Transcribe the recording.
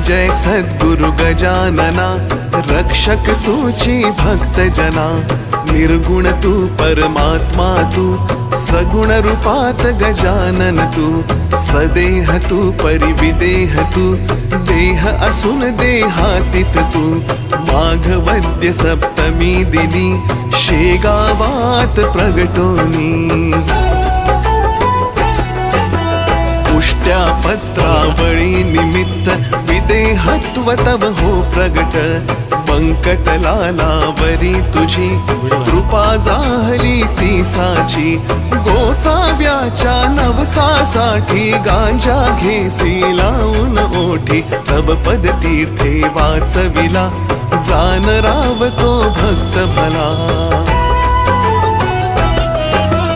जय सद्गुरु गजानना, रक्षक तूची भक्त जना। निर्गुण तू परमात्मा तू, सगुण रूपात गजानन तू। सदेह तू परिविदेह तू, देह असून देहातीत तू। माघवद्य सप्तमी दिनी, शेगावात प्रगटोनी। पुष्ट्या पत्रावळी निमित्त, विदेहत्व तव हो प्रगट। बंकटलालावरी तुझी, कृपा जाहली ती साची। गोसाव्याच्या नवसासाठी, गांजा घेसी लावून ओठी। तव पद तीर्थे वाचविला, जान रावतो भक्त भला।